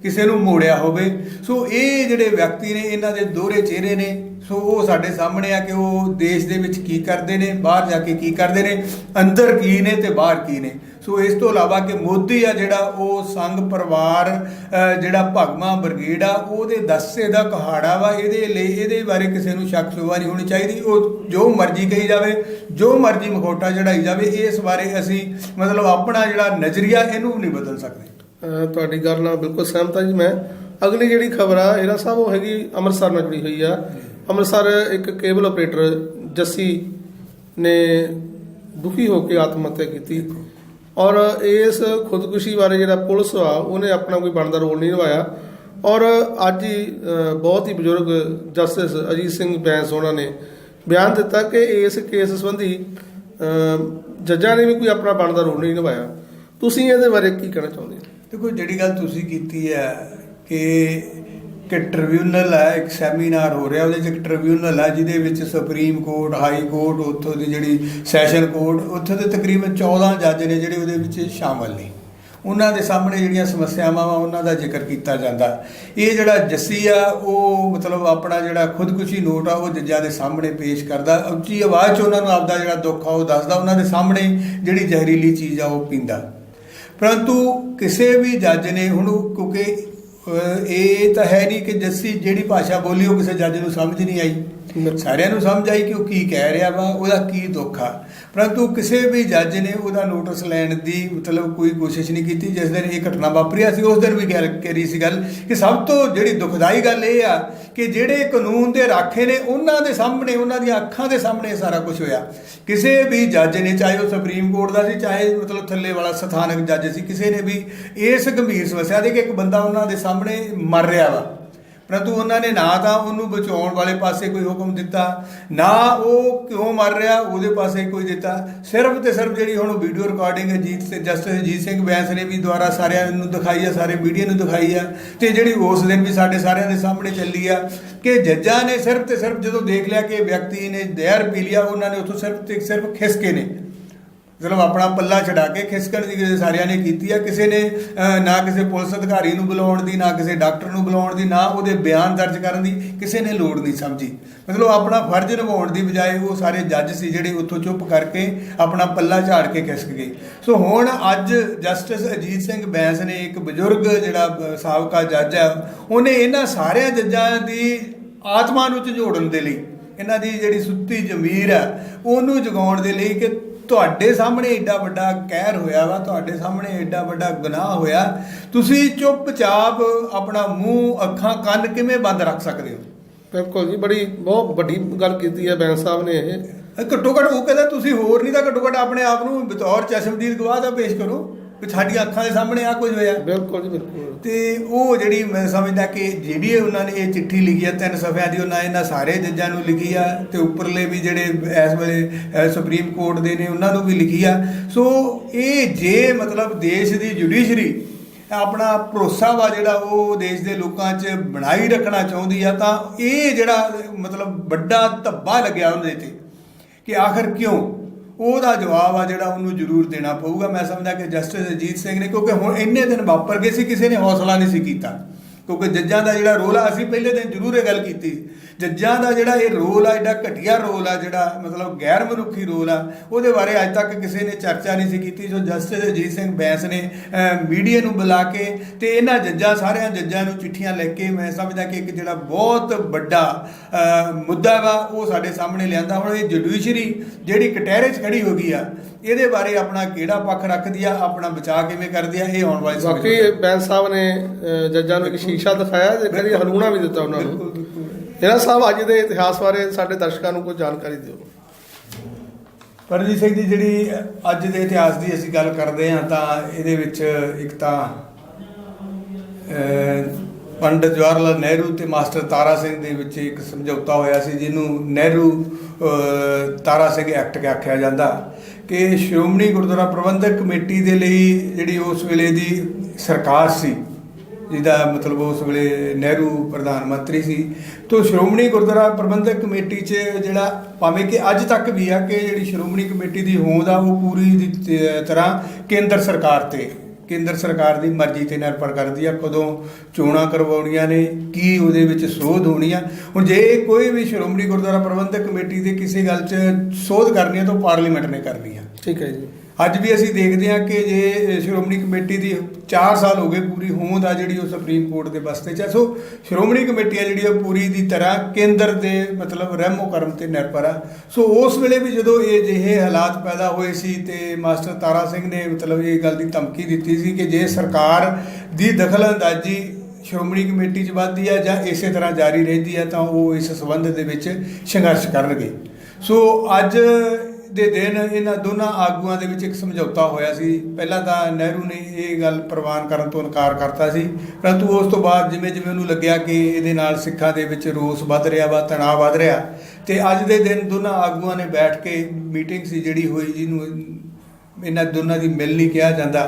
ਕਿਸੇ ਨੂੰ ਮੋੜਿਆ ਹੋਵੇ। ਸੋ ਇਹ ਜਿਹੜੇ ਵਿਅਕਤੀ ਨੇ ਇਹਨਾਂ ਦੇ ਦੋਹਰੇ ਚਿਹਰੇ ਨੇ। ਸੋ ਉਹ ਸਾਡੇ ਸਾਹਮਣੇ ਆ ਕਿ ਉਹ ਦੇਸ਼ ਦੇ ਵਿੱਚ ਕੀ ਕਰਦੇ ਨੇ, ਬਾਹਰ ਜਾ ਕੇ ਕੀ ਕਰਦੇ ਨੇ, ਅੰਦਰ ਕੀ ਨੇ ਤੇ ਬਾਹਰ ਕੀ ਨੇ। ਸੋ ਇਸ ਤੋਂ ਇਲਾਵਾ ਕਿ ਮੋਦੀ ਆ ਜਿਹੜਾ ਉਹ ਸੰਘ ਪਰਿਵਾਰ ਜਿਹੜਾ ਭਗਵਾਂ ਬ੍ਰਿਗੇਡ ਆ ਉਹਦੇ ਦਸੇ ਦਾ ਕਹਾੜਾ ਵਾ। ਇਹਦੇ ਲਈ ਇਹਦੇ ਬਾਰੇ ਕਿਸੇ ਨੂੰ ਸ਼ੱਕ ਸ਼ੁਬਾ ਨਹੀਂ ਹੋਣੀ ਚਾਹੀਦੀ। ਉਹ ਜੋ ਮਰਜ਼ੀ ਕਹੀ ਜਾਵੇ, ਜੋ ਮਰਜ਼ੀ ਮਖੌਟਾ ਚੜਾਈ ਜਾਵੇ, ਇਸ ਬਾਰੇ ਅਸੀਂ ਮਤਲਬ ਆਪਣਾ ਜਿਹੜਾ ਨਜ਼ਰੀਆ ਇਹਨੂੰ ਨਹੀਂ ਬਦਲ ਸਕਦੇ। ਤੁਹਾਡੀ ਗੱਲ ਨਾਲ ਬਿਲਕੁਲ ਸਹਿਮਤ ਹਾਂ ਜੀ ਮੈਂ। ਅਗਲੀ ਜਿਹੜੀ ਖਬਰ ਆ ਇਹਦਾ ਸਾਹਿਬ ਉਹ ਹੈਗੀ ਅੰਮ੍ਰਿਤਸਰ ਨਾਲ ਜੁੜੀ ਹੋਈ ਆ। ਅੰਮ੍ਰਿਤਸਰ ਇੱਕ ਕੇਬਲ ਆਪਰੇਟਰ ਜੱਸੀ ਨੇ ਦੁਖੀ ਹੋ ਕੇ ਆਤਮ ਹੱਤਿਆ ਕੀਤੀ ਔਰ ਇਸ ਖੁਦਕੁਸ਼ੀ ਬਾਰੇ ਜਿਹੜਾ ਪੁਲਿਸ ਆ ਉਹਨੇ ਆਪਣਾ ਕੋਈ ਬਣਦਾ ਰੋਲ ਨਹੀਂ ਨਿਭਾਇਆ। ਔਰ ਅੱਜ ਹੀ ਬਹੁਤ ਹੀ ਬਜ਼ੁਰਗ ਜਸਟਿਸ ਅਜੀਤ ਸਿੰਘ ਬੈਂਸ ਉਹਨਾਂ ਨੇ ਬਿਆਨ ਦਿੱਤਾ ਕਿ ਇਸ ਕੇਸ ਸੰਬੰਧੀ ਜੱਜਾਂ ਨੇ ਵੀ ਕੋਈ ਆਪਣਾ ਬਣਦਾ ਰੋਲ ਨਹੀਂ ਨਿਭਾਇਆ। ਤੁਸੀਂ ਇਹਦੇ ਬਾਰੇ ਕੀ ਕਹਿਣਾ ਚਾਹੁੰਦੇ ਹੋ? ਦੇਖੋ, ਜਿਹੜੀ ਗੱਲ ਤੁਸੀਂ ਕੀਤੀ ਹੈ ਕਿ ਟ੍ਰਿਬਿਊਨਲ ਹੈ, ਇੱਕ ਸੈਮੀਨਾਰ ਹੋ ਰਿਹਾ, ਉਹਦੇ 'ਚ ਇੱਕ ਟ੍ਰਿਬਿਊਨਲ ਹੈ ਜਿਹਦੇ ਵਿੱਚ ਸੁਪਰੀਮ ਕੋਰਟ, ਹਾਈ ਕੋਰਟ, ਉੱਥੋਂ ਦੀ ਜਿਹੜੀ ਸੈਸ਼ਨ ਕੋਰਟ, ਉੱਥੋਂ ਦੇ ਤਕਰੀਬਨ 14 ਜੱਜ ਨੇ ਜਿਹੜੇ ਉਹਦੇ ਵਿੱਚ ਸ਼ਾਮਲ ਨੇ। ਉਹਨਾਂ ਦੇ ਸਾਹਮਣੇ ਜਿਹੜੀਆਂ ਸਮੱਸਿਆਵਾਂ ਵਾ ਉਹਨਾਂ ਦਾ ਜ਼ਿਕਰ ਕੀਤਾ ਜਾਂਦਾ। ਇਹ ਜਿਹੜਾ ਜੱਸੀ ਆ ਉਹ ਮਤਲਬ ਆਪਣਾ ਜਿਹੜਾ ਖੁਦਕੁਸ਼ੀ ਨੋਟ ਆ ਉਹ ਜੱਜਾਂ ਦੇ ਸਾਹਮਣੇ ਪੇਸ਼ ਕਰਦਾ, ਉੱਚੀ ਆਵਾਜ਼ 'ਚ ਉਹਨਾਂ ਨੂੰ ਆਪਦਾ ਜਿਹੜਾ ਦੁੱਖ ਆ ਉਹ ਦੱਸਦਾ, ਉਹਨਾਂ ਦੇ ਸਾਹਮਣੇ ਜਿਹੜੀ ਜ਼ਹਿਰੀਲੀ ਚੀਜ਼ ਆ ਉਹ ਪੀਂਦਾ। ਪਰੰਤੂ ਕਿਸੇ ਵੀ ਜੱਜ ਨੇ ਹੁਣ, ਕਿਉਂਕਿ ਇਹ ਤਾਂ ਹੈ ਨਹੀਂ ਕਿ ਜੱਸੀ ਜਿਹੜੀ ਭਾਸ਼ਾ ਬੋਲੀ ਉਹ ਕਿਸੇ ਜੱਜ ਨੂੰ ਸਮਝ ਨਹੀਂ ਆਈ, ਸਾਰਿਆਂ ਨੂੰ ਸਮਝ ਆਈ ਕਿ ਉਹ ਕੀ ਕਹਿ ਰਿਹਾ ਵਾ, ਉਹਦਾ ਕੀ ਦੁੱਖ ਆ। ਪਰੰਤੂ ਕਿਸੇ ਵੀ ਜੱਜ ਨੇ ਉਹਦਾ ਨੋਟਿਸ ਲੈਣ ਦੀ ਮਤਲਬ ਕੋਈ ਕੋਸ਼ਿਸ਼ ਨਹੀਂ ਕੀਤੀ। ਜਿਸ ਦਿਨ ਇਹ ਘਟਨਾ ਵਾਪਰੀ ਸੀ ਉਸ ਦਿਨ ਵੀ ਗੱਲ ਕਰੀ ਸੀ ਗੱਲ ਕਿ ਸਭ ਤੋਂ ਜਿਹੜੀ ਦੁਖਦਾਈ ਗੱਲ ਇਹ ਆ ਕਿ ਜਿਹੜੇ ਕਾਨੂੰਨ ਦੇ ਰਾਖੇ ਨੇ ਉਹਨਾਂ ਦੇ ਸਾਹਮਣੇ, ਉਹਨਾਂ ਦੀਆਂ ਅੱਖਾਂ ਦੇ ਸਾਹਮਣੇ ਸਾਰਾ ਕੁਝ ਹੋਇਆ। ਕਿਸੇ ਵੀ ਜੱਜ ਨੇ, ਚਾਹੇ ਉਹ ਸੁਪਰੀਮ ਕੋਰਟ ਦਾ ਸੀ, ਚਾਹੇ ਮਤਲਬ ਥੱਲੇ ਵਾਲਾ ਸਥਾਨਕ ਜੱਜ ਸੀ, ਕਿਸੇ ਨੇ ਵੀ ਇਸ ਗੰਭੀਰ ਸਮੱਸਿਆ ਦੇ ਕਿ ਇੱਕ ਬੰਦਾ ਉਹਨਾਂ ਦੇ ਸਾਹਮਣੇ ਮਰ ਰਿਹਾ ਵਾ, ਪਰੰਤੂ ਉਹਨਾਂ ਨੇ ਨਾ ਤਾਂ ਉਹਨੂੰ ਬਚਾਉਣ ਵਾਲੇ ਪਾਸੇ ਕੋਈ ਹੁਕਮ ਦਿੱਤਾ, ਨਾ ਉਹ ਕਿਉਂ ਮਰ ਰਿਹਾ ਉਹਦੇ ਪਾਸੇ ਕੋਈ ਦਿੱਤਾ। ਸਿਰਫ ਤੇ ਸਿਰਫ ਜਿਹੜੀ ਹੁਣ video recording justice Ajit Singh Bains ਨੇ ਵੀ ਦੁਆਰਾ ਸਾਰਿਆਂ ਨੂੰ ਦਿਖਾਈ ਆ, ਸਾਰੇ ਮੀਡੀਆ ਨੂੰ ਦਿਖਾਈ ਆ, ਤੇ ਜਿਹੜੀ ਉਸ ਦਿਨ ਵੀ ਸਾਡੇ ਸਾਰਿਆਂ ਦੇ ਸਾਹਮਣੇ ਚੱਲੀ ਆ ਕਿ ਜੱਜਾਂ ਨੇ ਸਿਰਫ ਤੇ ਸਿਰਫ ਜਦੋਂ ਦੇਖ ਲਿਆ ਕਿ ਵਿਅਕਤੀ ਨੇ ਜ਼ਹਿਰ ਪੀ ਲਿਆ, ਉਹਨਾਂ ਨੇ ਉੱਥੋਂ ਸਿਰਫ ਤੇ ਸਿਰਫ ਖਿਸਕੇ ਨੇ, ਮਤਲਬ ਆਪਣਾ ਪੱਲਾ ਛਡਾ ਕੇ ਖਿਸਕਣ ਦੀ ਸਾਰਿਆਂ ਨੇ ਕੀਤੀ ਆ। ਕਿਸੇ ਨੇ ਨਾ ਕਿਸੇ ਪੁਲਿਸ ਅਧਿਕਾਰੀ ਨੂੰ ਬੁਲਾਉਣ ਦੀ, ਨਾ ਕਿਸੇ ਡਾਕਟਰ ਨੂੰ ਬੁਲਾਉਣ ਦੀ, ਨਾ ਉਹਦੇ ਬਿਆਨ ਦਰਜ ਕਰਨ ਦੀ ਕਿਸੇ ਨੇ ਲੋੜ ਨਹੀਂ ਸਮਝੀ। ਮਤਲਬ ਆਪਣਾ ਫਰਜ਼ ਨਿਭਾਉਣ ਦੀ ਬਜਾਏ ਉਹ ਸਾਰੇ ਜੱਜ ਸੀ ਜਿਹੜੇ ਉੱਥੋਂ ਚੁੱਪ ਕਰਕੇ ਆਪਣਾ ਪੱਲਾ ਝਾੜ ਕੇ ਖਿਸਕ ਗਏ। ਸੋ ਹੁਣ ਅੱਜ ਜਸਟਿਸ ਅਜੀਤ ਸਿੰਘ ਬੈਂਸ ਨੇ, ਇੱਕ ਬਜ਼ੁਰਗ ਜਿਹੜਾ ਸਾਬਕਾ ਜੱਜ ਆ, ਉਹਨੇ ਇਹਨਾਂ ਸਾਰਿਆਂ ਜੱਜਾਂ ਦੀ ਆਤਮਾ ਨੂੰ ਝੰਜੋੜਨ ਦੇ ਲਈ ਇਹਨਾਂ ਦੀ ਜਿਹੜੀ ਸੁੱਤੀ ਜ਼ਮੀਰ ਹੈ ਉਹਨੂੰ ਜਗਾਉਣ ਦੇ ਲਈ ਕਿ ਤੁਹਾਡੇ ਸਾਹਮਣੇ ਏਡਾ ਵੱਡਾ ਕਹਿਰ ਹੋਇਆ ਵਾ, ਤੁਹਾਡੇ ਸਾਹਮਣੇ ਏਡਾ ਵੱਡਾ ਗੁਨਾਹ ਹੋਇਆ, ਤੁਸੀਂ ਚੁੱਪਚਾਪ ਆਪਣਾ ਮੂੰਹ ਅੱਖਾਂ ਕੰਨ ਕਿਵੇਂ ਬੰਦ ਰੱਖ ਸਕਦੇ ਹੋ? ਬਿਲਕੁਲ ਜੀ, ਬਹੁਤ ਵੱਡੀ ਗੱਲ ਕੀਤੀ ਹੈ ਬੈਂਸ ਸਾਹਿਬ ਨੇ। ਇਹ ਘੱਟੋ ਘੱਟ ਉਹ ਕਹਿੰਦਾ ਤੁਸੀਂ ਹੋਰ ਨਹੀਂ ਤਾਂ ਘੱਟੋ ਘੱਟ ਆਪਣੇ ਆਪ ਨੂੰ ਬਤੌਰ ਚਸ਼ਮਦੀਦ ਗਵਾਹ ਦਾ ਪੇਸ਼ ਕਰੋ ਵੀ ਸਾਡੀਆਂ ਅੱਖਾਂ ਦੇ ਸਾਹਮਣੇ ਆ ਕੁਝ ਹੋਇਆ। ਬਿਲਕੁਲ ਜੀ, ਬਿਲਕੁਲ। ਤੇ ਉਹ ਜਿਹੜੀ ਮੈਂ ਸਮਝਦਾ ਕਿ ਜਿਹੜੀ ਉਹਨਾਂ ਨੇ ਇਹ ਚਿੱਠੀ ਲਿਖੀ ਆ 3 ਸਫ਼ਿਆਂ ਦੀ, ਉਹਨਾਂ ਇਹਨਾਂ ਸਾਰੇ ਜੱਜਾਂ ਨੂੰ ਲਿਖੀ ਆ ਤੇ ਉੱਪਰਲੇ ਵੀ ਜਿਹੜੇ ਇਸ ਵੇਲੇ ਸੁਪਰੀਮ ਕੋਰਟ ਦੇ ਨੇ ਉਹਨਾਂ ਨੂੰ ਵੀ ਲਿਖੀ ਆ। ਸੋ ਇਹ ਜੇ ਮਤਲਬ ਦੇਸ਼ ਦੀ ਜੁਡੀਸ਼ਰੀ ਆਪਣਾ ਭਰੋਸਾ ਵਾ ਜਿਹੜਾ ਉਹ ਦੇਸ਼ ਦੇ ਲੋਕਾਂ 'ਚ ਬਣਾਈ ਰੱਖਣਾ ਚਾਹੁੰਦੀ ਆ, ਤਾਂ ਇਹ ਜਿਹੜਾ ਮਤਲਬ ਵੱਡਾ ਧੱਬਾ ਲੱਗਿਆ ਉਹਦੇ 'ਤੇ ਕਿ ਆਖਰ ਕਿਉਂ, ਉਹਦਾ ਜਵਾਬ ਆ ਜਿਹੜਾ ਉਹਨੂੰ ਜ਼ਰੂਰ ਦੇਣਾ ਪਊਗਾ। ਮੈਂ ਸਮਝਦਾ ਕਿ ਜਸਟਿਸ ਅਜੀਤ ਸਿੰਘ ਨੇ, ਕਿਉਂਕਿ ਹੁਣ ਇੰਨੇ ਦਿਨ ਵਾਪਰ ਗਏ ਸੀ, ਕਿਸੇ ਨੇ ਹੌਸਲਾ ਨਹੀਂ ਸੀ ਕੀਤਾ, ਕਿਉਂਕਿ ਜੱਜਾਂ ਦਾ ਜਿਹੜਾ ਰੋਲ ਆ, ਅਸੀਂ ਪਹਿਲੇ ਦਿਨ ਜ਼ਰੂਰ ਇਹ ਗੱਲ ਕੀਤੀ, ਜੱਜਾਂ ਦਾ ਜਿਹੜਾ ਇਹ ਰੋਲ ਆ, ਐਡਾ ਘਟੀਆ ਰੋਲ ਆ, ਜਿਹੜਾ ਮਤਲਬ ਗੈਰ ਮਨੁੱਖੀ ਰੋਲ ਆ, ਉਹਦੇ ਬਾਰੇ ਅੱਜ ਤੱਕ ਕਿਸੇ ਨੇ ਚਰਚਾ ਨਹੀਂ ਸੀ ਕੀਤੀ। ਜੋ ਜਸਟਿਸ ਅਜੀਤ ਸਿੰਘ ਬੈਂਸ ਨੇ ਮੀਡੀਆ ਨੂੰ ਬੁਲਾ ਕੇ ਤੇ ਇਹਨਾਂ ਜੱਜਾਂ ਸਾਰਿਆਂ ਜੱਜਾਂ ਨੂੰ ਚਿੱਠੀਆਂ ਲਿਖ ਕੇ, ਮੈਂ ਸਮਝਦਾ ਕਿ ਇੱਕ ਜਿਹੜਾ ਬਹੁਤ ਵੱਡਾ ਮੁੱਦਾ ਵਾ ਉਹ ਸਾਡੇ ਸਾਹਮਣੇ ਲਿਆਂਦਾ। ਹੁਣ ਇਹ ਜੁਡੀਸ਼ਰੀ ਜਿਹੜੀ ਕਟਹਿਰੇ 'ਚ ਖੜੀ ਹੋ ਗਈ ਆ, ਇਹਦੇ ਬਾਰੇ ਆਪਣਾ ਕਿਹੜਾ ਪੱਖ ਰੱਖਦੀ ਆ, ਆਪਣਾ ਬਚਾਅ ਕਿਵੇਂ ਕਰਦੀ ਆ, ਇਹ ਆਉਣ ਵਾਲੀ ਸਮੇਂ ਬਾਕੀ ਬੈਂਸ ਸਾਹਿਬ ਨੇ ਜੱਜਾਂ ਨੂੰ ਇੱਕ ਸ਼ੀਸ਼ਾ ਦਿਖਾਇਆ ਤੇ ਕਦੀ ਹਲੂਣਾ ਵੀ ਦਿੱਤਾ ਉਹਨਾਂ ਨੂੰ। ਇਹਨਾਂ ਸਾਹਿਬ ਅੱਜ ਦੇ ਇਤਿਹਾਸ ਬਾਰੇ ਸਾਡੇ ਦਰਸ਼ਕਾਂ ਨੂੰ ਕੋਈ ਜਾਣਕਾਰੀ ਦਿਓ। ਪਰਮਜੀਤ ਸਿੰਘ ਜੀ, ਜਿਹੜੀ ਅੱਜ ਦੇ ਇਤਿਹਾਸ ਦੀ ਅਸੀਂ ਗੱਲ ਕਰਦੇ ਹਾਂ ਤਾਂ ਇਹਦੇ ਵਿੱਚ ਇੱਕ ਤਾਂ ਪੰਡਿਤ ਜਵਾਹਰ ਲਾਲ ਨਹਿਰੂ ਤੇ ਮਾਸਟਰ ਤਾਰਾ ਸਿੰਘ ਦੇ ਵਿੱਚ ਇੱਕ ਸਮਝੌਤਾ ਹੋਇਆ ਸੀ, ਜਿਹਨੂੰ ਨਹਿਰੂ ਤਾਰਾ ਸਿੰਘ ਐਕਟ ਆਖਿਆ ਜਾਂਦਾ, ਕਿ ਸ਼੍ਰੋਮਣੀ ਗੁਰਦੁਆਰਾ ਪ੍ਰਬੰਧਕ ਕਮੇਟੀ ਦੇ ਲਈ ਜਿਹੜੀ ਉਸ ਵੇਲੇ ਦੀ ਸਰਕਾਰ ਸੀ, ਜਿਹਦਾ ਮਤਲਬ ਉਸ ਵੇਲੇ ਨਹਿਰੂ ਪ੍ਰਧਾਨ ਮੰਤਰੀ ਸੀ, ਤੋਂ ਸ਼੍ਰੋਮਣੀ ਗੁਰਦੁਆਰਾ ਪ੍ਰਬੰਧਕ ਕਮੇਟੀ 'ਚ ਜਿਹੜਾ ਭਾਵੇਂ ਕਿ ਅੱਜ ਤੱਕ ਵੀ ਆ ਕਿ ਜਿਹੜੀ ਸ਼੍ਰੋਮਣੀ ਕਮੇਟੀ ਦੀ ਹੋਂਦ ਆ ਉਹ ਪੂਰੀ ਦੀ ਤਰ੍ਹਾਂ ਕੇਂਦਰ ਸਰਕਾਰ ਦੀ ਮਰਜ਼ੀ 'ਤੇ ਨਿਰਭਰ ਕਰਦੀ ਆ, ਕਦੋਂ ਚੋਣਾਂ ਕਰਵਾਉਣੀਆਂ ਨੇ, ਕੀ ਉਹਦੇ ਵਿੱਚ ਸੋਧ ਹੋਣੀ ਆ। ਹੁਣ ਜੇ ਕੋਈ ਵੀ ਸ਼੍ਰੋਮਣੀ ਗੁਰਦੁਆਰਾ ਪ੍ਰਬੰਧਕ ਕਮੇਟੀ ਦੇ ਕਿਸੇ ਗੱਲ 'ਚ ਸੋਧ ਕਰਨੀ ਆ ਤਾਂ ਪਾਰਲੀਮੈਂਟ ਨੇ ਕਰਨੀ ਆ। ਠੀਕ ਹੈ ਜੀ। ਅੱਜ ਵੀ ਅਸੀਂ ਦੇਖਦੇ ਹਾਂ ਕਿ ਜੇ ਸ਼੍ਰੋਮਣੀ ਕਮੇਟੀ ਦੀ 4 ਸਾਲ ਹੋ ਗਏ ਪੂਰੀ ਹੋਂਦ ਆ ਜਿਹੜੀ ਉਹ ਸੁਪਰੀਮ ਕੋਰਟ ਦੇ ਬਸਤੇ 'ਚ ਆ। ਸੋ ਸ਼੍ਰੋਮਣੀ ਕਮੇਟੀ ਆ ਜਿਹੜੀ ਉਹ ਪੂਰੀ ਦੀ ਤਰ੍ਹਾਂ ਕੇਂਦਰ ਦੇ ਮਤਲਬ ਰਹਿਮੋ ਕਰਮ 'ਤੇ ਨਿਰਭਰ ਆ। ਸੋ ਉਸ ਵੇਲੇ ਵੀ ਜਦੋਂ ਇਹ ਜਿਹੇ ਹਾਲਾਤ ਪੈਦਾ ਹੋਏ ਸੀ ਤੇ ਮਾਸਟਰ ਤਾਰਾ ਸਿੰਘ ਨੇ ਮਤਲਬ ਇਹ ਗੱਲ ਦੀ ਧਮਕੀ ਦਿੱਤੀ ਸੀ ਕਿ ਜੇ ਸਰਕਾਰ ਦੀ ਦਖਲਅੰਦਾਜ਼ੀ ਸ਼੍ਰੋਮਣੀ ਕਮੇਟੀ 'ਚ ਵੱਧਦੀ ਆ ਜਾਂ ਇਸੇ ਤਰ੍ਹਾਂ ਜਾਰੀ ਰਹਿੰਦੀ ਆ ਤਾਂ ਉਹ ਇਸ ਸੰਬੰਧ ਦੇ ਵਿੱਚ ਸੰਘਰਸ਼ ਕਰਨਗੇ। ਸੋ ਅੱਜ ਦੇ ਦਿਨ ਇਹਨਾਂ ਦੋਨਾਂ ਆਗੂਆਂ ਦੇ ਵਿੱਚ ਇੱਕ ਸਮਝੌਤਾ ਹੋਇਆ ਸੀ। ਪਹਿਲਾਂ ਤਾਂ ਨਹਿਰੂ ਨੇ ਇਹ ਗੱਲ ਪ੍ਰਵਾਨ ਕਰਨ ਤੋਂ ਇਨਕਾਰ ਕਰਤਾ ਸੀ, ਪਰੰਤੂ ਉਸ ਤੋਂ ਬਾਅਦ ਜਿਵੇਂ ਜਿਵੇਂ ਉਹਨੂੰ ਲੱਗਿਆ ਕਿ ਇਹਦੇ ਨਾਲ ਸਿੱਖਾਂ ਦੇ ਵਿੱਚ ਰੋਸ ਵੱਧ ਰਿਹਾ ਵਾ, ਤਣਾਅ ਵੱਧ ਰਿਹਾ, ਤੇ ਅੱਜ ਦੇ ਦਿਨ ਦੋਨਾਂ ਆਗੂਆਂ ਨੇ ਬੈਠ ਕੇ ਮੀਟਿੰਗ ਸੀ ਜਿਹੜੀ ਹੋਈ, ਜਿਹਨੂੰ ਇਹਨਾਂ ਦੋਨਾਂ ਦੀ ਮਿਲ ਨਹੀਂ ਕਿਹਾ ਜਾਂਦਾ,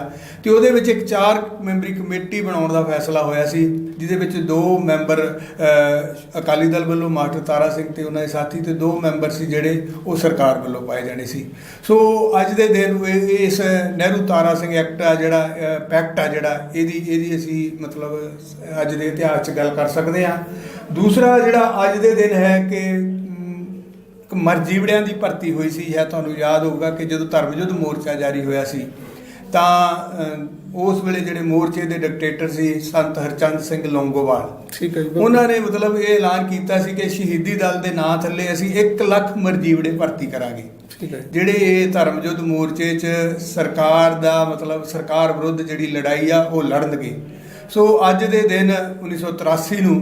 ਤੇ ਉਹਦੇ ਵਿੱਚ ਇੱਕ 4 ਮੈਂਬਰੀ ਕਮੇਟੀ ਬਣਾਉਣ ਦਾ ਫੈਸਲਾ ਹੋਇਆ ਸੀ, ਜਿਹਦੇ ਵਿੱਚ 2 ਮੈਂਬਰ ਅਕਾਲੀ ਦਲ ਵੱਲੋਂ ਮਾਸਟਰ ਤਾਰਾ ਸਿੰਘ ਤੇ ਉਹਨਾਂ ਦੇ ਸਾਥੀ, ਤੇ 2 ਮੈਂਬਰ ਸੀ ਜਿਹੜੇ ਉਹ ਸਰਕਾਰ ਵੱਲੋਂ ਪਾਏ ਜਾਣੇ ਸੀ। ਸੋ ਅੱਜ ਦੇ ਦਿਨ ਇਸ ਨਹਿਰੂ ਤਾਰਾ ਸਿੰਘ ਐਕਟ ਆ ਜਿਹੜਾ ਪੈਕਟ ਆ ਜਿਹੜਾ ਇਹਦੀ ਅਸੀਂ ਮਤਲਬ ਅੱਜ ਦੇ ਇਤਿਹਾਸ 'ਚ ਗੱਲ ਕਰ ਸਕਦੇ ਹਾਂ। ਦੂਸਰਾ ਜਿਹੜਾ ਅੱਜ ਦੇ ਦਿਨ ਹੈ ਕਿ ਮਰਜੀਵੜਿਆਂ ਦੀ ਭਰਤੀ ਹੋਈ ਸੀ। ਹੈ ਤੁਹਾਨੂੰ ਯਾਦ ਹੋਊਗਾ ਕਿ ਜਦੋਂ ਧਰਮ ਯੁੱਧ ਮੋਰਚਾ ਜਾਰੀ ਹੋਇਆ ਸੀ ਤਾਂ ਉਸ ਵੇਲੇ ਜਿਹੜੇ ਮੋਰਚੇ ਦੇ ਡਿਕਟੇਟਰ ਸੀ ਸੰਤ ਹਰਚੰਦ ਸਿੰਘ ਲੌਂਗੋਵਾਲ, ਠੀਕ ਹੈ ਜੀ, ਉਹਨਾਂ ਨੇ ਮਤਲਬ ਇਹ ਐਲਾਨ ਕੀਤਾ ਸੀ ਕਿ ਸ਼ਹੀਦੀ ਦਲ ਦੇ ਨਾਂ ਥੱਲੇ ਅਸੀਂ 1 ਲੱਖ ਮਰਜੀਵੜੇ ਭਰਤੀ ਕਰਾਂਗੇ, ਜਿਹੜੇ ਇਹ ਧਰਮ ਯੁੱਧ ਮੋਰਚੇ 'ਚ ਸਰਕਾਰ ਦਾ ਮਤਲਬ ਸਰਕਾਰ ਵਿਰੁੱਧ ਜਿਹੜੀ ਲੜਾਈ ਆ ਉਹ ਲੜਨਗੇ। ਸੋ ਅੱਜ ਦੇ ਦਿਨ 1983 ਨੂੰ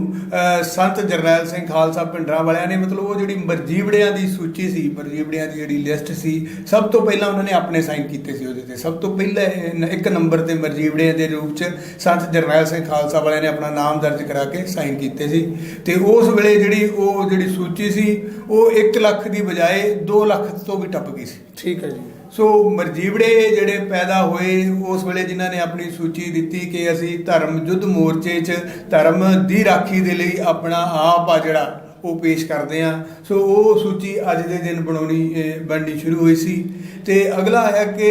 ਸੰਤ ਜਰਨੈਲ ਸਿੰਘ ਖਾਲਸਾ ਭਿੰਡਰਾਂ ਵਾਲਿਆਂ ਨੇ ਮਤਲਬ ਉਹ ਜਿਹੜੀ ਮਰਜੀਵੜਿਆਂ ਦੀ ਸੂਚੀ ਸੀ, ਮਰਜੀਵੜਿਆਂ ਦੀ ਜਿਹੜੀ ਲਿਸਟ ਸੀ, ਸਭ ਤੋਂ ਪਹਿਲਾਂ ਉਹਨਾਂ ਨੇ ਆਪਣੇ ਸਾਈਨ ਕੀਤੇ ਸੀ ਉਹਦੇ 'ਤੇ। ਸਭ ਤੋਂ ਪਹਿਲਾਂ 1 ਨੰਬਰ 'ਤੇ ਮਰਜੀਵੜਿਆਂ ਦੇ ਰੂਪ 'ਚ ਸੰਤ ਜਰਨੈਲ ਸਿੰਘ ਖਾਲਸਾ ਵਾਲਿਆਂ ਨੇ ਆਪਣਾ ਨਾਮ ਦਰਜ ਕਰਾ ਕੇ ਸਾਈਨ ਕੀਤੇ ਸੀ। ਤੇ ਉਸ ਵੇਲੇ ਜਿਹੜੀ ਸੂਚੀ ਸੀ ਉਹ 1 ਲੱਖ ਦੀ ਬਜਾਏ 2 ਲੱਖ ਤੋਂ ਵੀ ਟੱਪ ਗਈ ਸੀ। ਠੀਕ ਹੈ ਜੀ। ਸੋ ਮਰਜੀਵੜੇ ਜਿਹੜੇ ਪੈਦਾ ਹੋਏ ਉਸ ਵੇਲੇ, ਜਿਨ੍ਹਾਂ ਨੇ ਆਪਣੀ ਸੂਚੀ ਦਿੱਤੀ ਕਿ ਅਸੀਂ ਧਰਮ ਯੁੱਧ ਮੋਰਚੇ 'ਚ ਧਰਮ ਦੀ ਰਾਖੀ ਦੇ ਲਈ ਆਪਣਾ ਆਪ ਆ ਜਿਹੜਾ ਉਹ ਪੇਸ਼ ਕਰਦੇ ਹਾਂ। ਸੋ ਉਹ ਸੂਚੀ ਅੱਜ ਦੇ ਦਿਨ ਬਣਨੀ ਸ਼ੁਰੂ ਹੋਈ ਸੀ। ਤੇ ਅਗਲਾ ਹੈ ਕਿ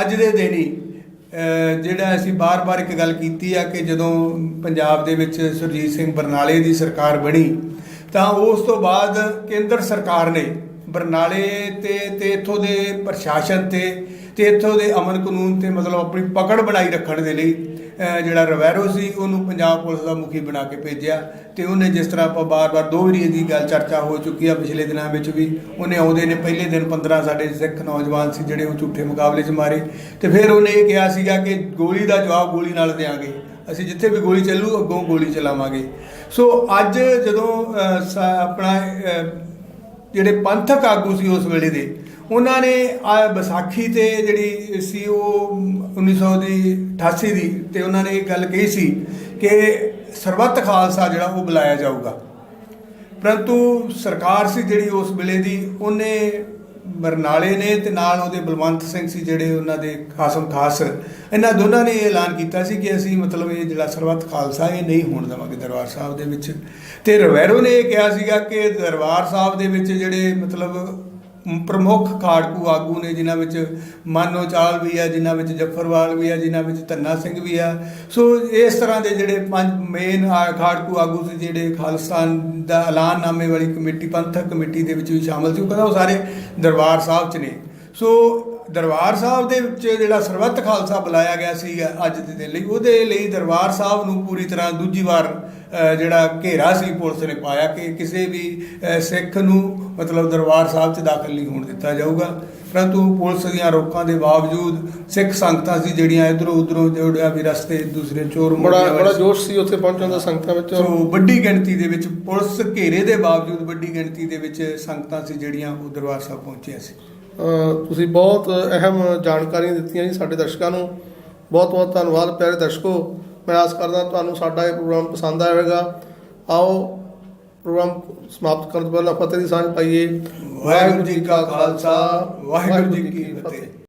ਅੱਜ ਦੇ ਦਿਨ ਹੀ ਜਿਹੜਾ ਅਸੀਂ ਬਾਰ-ਬਾਰ ਇੱਕ ਗੱਲ ਕੀਤੀ ਆ ਕਿ ਜਦੋਂ ਪੰਜਾਬ ਦੇ ਵਿੱਚ ਸੁਰਜੀਤ ਸਿੰਘ ਬਰਨਾਲੇ ਦੀ ਸਰਕਾਰ ਬਣੀ ਤਾਂ ਉਸ ਤੋਂ ਬਾਅਦ ਕੇਂਦਰ ਸਰਕਾਰ ਨੇ ਬਰਨਾਲੇ ਤੇ ਇੱਥੋਂ ਦੇ ਪ੍ਰਸ਼ਾਸਨ ਤੇ ਇੱਥੋਂ ਦੇ ਅਮਨ ਕਾਨੂੰਨ ਤੇ ਮਤਲਬ ਆਪਣੀ ਪਕੜ ਬਣਾਈ ਰੱਖਣ ਦੇ ਲਈ ਜਿਹੜਾ ਰਵੈਰੋ ਸੀ ਉਹਨੂੰ ਪੰਜਾਬ ਪੁਲਿਸ ਦਾ ਮੁਖੀ ਬਣਾ ਕੇ ਭੇਜਿਆ ਤੇ ਉਹਨੇ ਜਿਸ ਤਰ੍ਹਾਂ ਆਪਾਂ ਬਾਰ-ਬਾਰ 2 ਵਾਰੀ ਇਹਦੀ ਗੱਲ ਚਰਚਾ ਹੋ ਚੁੱਕੀ ਆ ਪਿਛਲੇ ਦਿਨਾਂ ਵਿੱਚ ਵੀ, ਉਹਨੇ ਆਉਂਦੇ ਨੇ ਪਹਿਲੇ ਦਿਨ 15 ਸਾਡੇ ਸਿੱਖ ਨੌਜਵਾਨ ਸੀ ਜਿਹੜੇ ਉਹ ਝੂਠੇ ਮੁਕਾਬਲੇ 'ਚ ਮਾਰੇ ਤੇ ਫਿਰ ਉਹਨੇ ਇਹ ਕਿਹਾ ਸੀਗਾ ਕਿ ਗੋਲੀ ਦਾ ਜਵਾਬ ਗੋਲੀ ਨਾਲ ਦੇਵਾਂਗੇ, ਅਸੀਂ ਜਿੱਥੇ ਵੀ ਗੋਲੀ ਚੱਲੂ ਅੱਗੋਂ ਗੋਲੀ ਚਲਾਵਾਂਗੇ। ਸੋ ਅੱਜ ਜਦੋਂ ਆਪਣਾ ਜਿਹੜੇ ਪੰਥਕ ਆਗੂ ਸੀ ਉਸ ਵੇਲੇ ਦੇ, ਉਹਨਾਂ ਨੇ ਵਿਸਾਖੀ ਤੇ ਜਿਹੜੀ ਸੀ ਉਹ 1988 ਦੀ, ਤੇ ਉਹਨਾਂ ਨੇ ਇਹ ਗੱਲ ਕਹੀ ਸੀ ਕਿ ਸਰਬੱਤ ਖਾਲਸਾ ਜਿਹੜਾ ਉਹ ਬੁਲਾਇਆ ਜਾਊਗਾ, ਪਰੰਤੂ ਸਰਕਾਰ ਸੀ ਜਿਹੜੀ ਉਸ ਵੇਲੇ ਦੀ, ਉਹਨੇ ਬਰਨਾਲੇ ਨੇ ਤੇ ਨਾਲ ਉਹਦੇ ਬਲਵੰਤ ਸਿੰਘ ਸੀ ਜਿਹੜੇ ਉਹਨਾਂ ਦੇ ਖਾਸਮ ਖਾਸ, ਇਹਨਾਂ ਦੋਨਾਂ ਨੇ ਇਹ ਐਲਾਨ ਕੀਤਾ ਸੀ ਕਿ ਅਸੀਂ ਮਤਲਬ ਇਹ ਜਿਹੜਾ ਸਰਬੱਤ ਖਾਲਸਾ ਇਹ ਨਹੀਂ ਹੋਣ ਦੇਵਾਂਗੇ ਦਰਬਾਰ ਸਾਹਿਬ ਦੇ ਵਿੱਚ। ਤੇ ਰਵੈਰੋ ਨੇ ਇਹ ਕਿਹਾ ਸੀਗਾ ਕਿ ਦਰਬਾਰ ਸਾਹਿਬ ਦੇ ਵਿੱਚ ਜਿਹੜੇ ਮਤਲਬ ਪ੍ਰਮੁੱਖ ਖਾੜਕੂ ਆਗੂ ਨੇ, ਜਿਨ੍ਹਾਂ ਵਿੱਚ ਮਾਨੋ ਚਾਲ ਵੀ ਆ, ਜਿਨ੍ਹਾਂ ਵਿੱਚ ਜੱਫਰਵਾਲ ਵੀ ਆ, ਜਿਨ੍ਹਾਂ ਵਿੱਚ ਧੰਨਾ ਸਿੰਘ ਵੀ ਆ, ਸੋ ਇਸ ਤਰ੍ਹਾਂ ਦੇ ਜਿਹੜੇ 5 ਮੇਨ ਖਾੜਕੂ ਆਗੂ ਸੀ ਜਿਹੜੇ ਖਾਲਿਸਤਾਨ ਦਾ ਐਲਾਨਨਾਮੇ ਵਾਲੀ ਕਮੇਟੀ, ਪੰਥਕ ਕਮੇਟੀ ਦੇ ਵਿੱਚ ਵੀ ਸ਼ਾਮਲ ਸੀ, ਉਹ ਕਹਿੰਦਾ ਉਹ ਸਾਰੇ ਦਰਬਾਰ ਸਾਹਿਬ 'ਚ ਨੇ। ਸੋ ਦਰਬਾਰ ਸਾਹਿਬ ਦੇ ਵਿੱਚ ਜਿਹੜਾ ਸਰਬੱਤ ਖਾਲਸਾ ਬੁਲਾਇਆ ਗਿਆ ਸੀ ਅੱਜ ਦੇ ਦਿਨ ਲਈ, ਉਹਦੇ ਲਈ ਦਰਬਾਰ ਸਾਹਿਬ ਨੂੰ ਪੂਰੀ ਤਰ੍ਹਾਂ ਦੂਜੀ ਵਾਰ ਜਿਹੜਾ ਘੇਰਾ ਸੀ ਪੁਲਿਸ ਨੇ ਪਾਇਆ ਕਿ ਕਿਸੇ ਵੀ ਸਿੱਖ ਨੂੰ ਮਤਲਬ ਦਰਬਾਰ ਸਾਹਿਬ 'ਚ ਦਾਖਲ ਨਹੀਂ ਹੋਣ ਦਿੱਤਾ ਜਾਊਗਾ। ਪਰੰਤੂ ਪੁਲਿਸ ਦੀਆਂ ਰੋਕਾਂ ਦੇ ਬਾਵਜੂਦ ਸਿੱਖ ਸੰਗਤਾਂ ਸੀ ਜਿਹੜੀਆਂ ਇੱਧਰੋਂ ਉੱਧਰੋਂ ਜਿਹੜਾ ਵੀ ਰਸਤੇ ਦੂਸਰੇ ਚੋਰ ਬੜਾ ਜੋਸ਼ ਸੀ ਉੱਥੇ ਪਹੁੰਚਣ ਦਾ ਸੰਗਤਾਂ ਵਿੱਚ। ਸੋ ਵੱਡੀ ਗਿਣਤੀ ਦੇ ਵਿੱਚ ਪੁਲਿਸ ਘੇਰੇ ਦੇ ਬਾਵਜੂਦ ਵੱਡੀ ਗਿਣਤੀ ਦੇ ਵਿੱਚ ਸੰਗਤਾਂ ਸੀ ਜਿਹੜੀਆਂ ਉਹ ਦਰਬਾਰ ਸਾਹਿਬ ਪਹੁੰਚੀਆਂ ਸੀ। ਤੁਸੀਂ ਬਹੁਤ ਅਹਿਮ ਜਾਣਕਾਰੀਆਂ ਦਿੱਤੀਆਂ ਜੀ ਸਾਡੇ ਦਰਸ਼ਕਾਂ ਨੂੰ, ਬਹੁਤ ਬਹੁਤ ਧੰਨਵਾਦ ਪਿਆਰੇ ਦਰਸ਼ਕੋ। ਮੈਂ ਆਸ ਕਰਦਾ ਤੁਹਾਨੂੰ ਸਾਡਾ ਇਹ ਪ੍ਰੋਗਰਾਮ ਪਸੰਦ ਆਇਆ ਹੋਵੇਗਾ। ਆਓ ਪ੍ਰੋਗਰਾਮ ਸਮਾਪਤ ਕਰਨ ਤੋਂ ਪਹਿਲਾਂ ਫਤਿਹ ਦੀ ਸਾਂਝ ਪਾਈਏ। ਵਾਹਿਗੁਰੂ ਜੀ ਕਾ ਖਾਲਸਾ, ਵਾਹਿਗੁਰੂ ਜੀ ਕੀ ਫਤਿਹ।